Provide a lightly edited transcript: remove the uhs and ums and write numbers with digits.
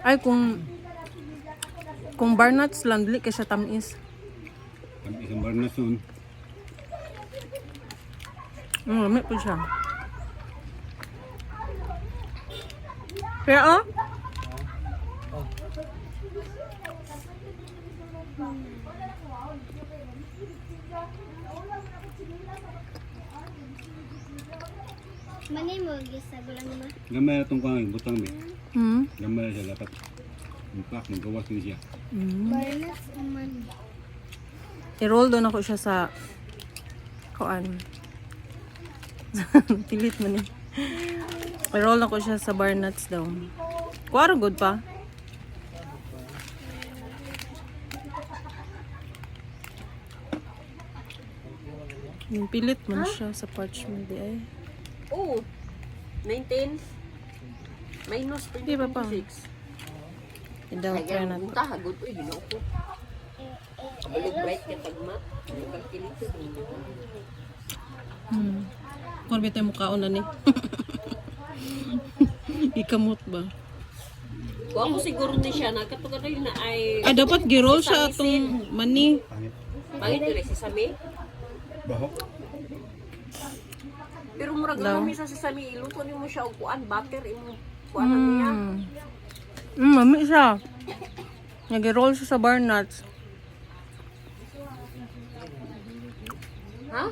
Ay, kung bar nuts lang, dili kay siya tamis. Isang bar na sun. Lamig po siya. Kaya Manay mo gisagulan mo. Gamay na itong kang butang be. Hmm? Gamay na siya dapat. Impak, magawas din siya. Barnas man. I-roll doon ako siya sa kuan. Pilit man eh. I-roll ako siya sa bar nuts daw. Kuwaro good pa. Yung pilit man siya sa parchment di ay. Oh, 19 minus Di ba pa? 26. Daw try na to. Punta hagod uy ginoo ko. Kabalo bright ka tagmat. Kalkulito din. Kung bitay mukhaon na ni. Ikamot ba? Ko ako siguro ni siya nakatugad na ay Ah, dapat gi-roll siya atong mani. Pangit. bangit dili si Sami. Bahok. Pero murag Daw. mo misa si Sami iluto nimo siya og kuan butter imo kuan niya. Mami siya. Nag-roll siya sa bar nuts. Ha?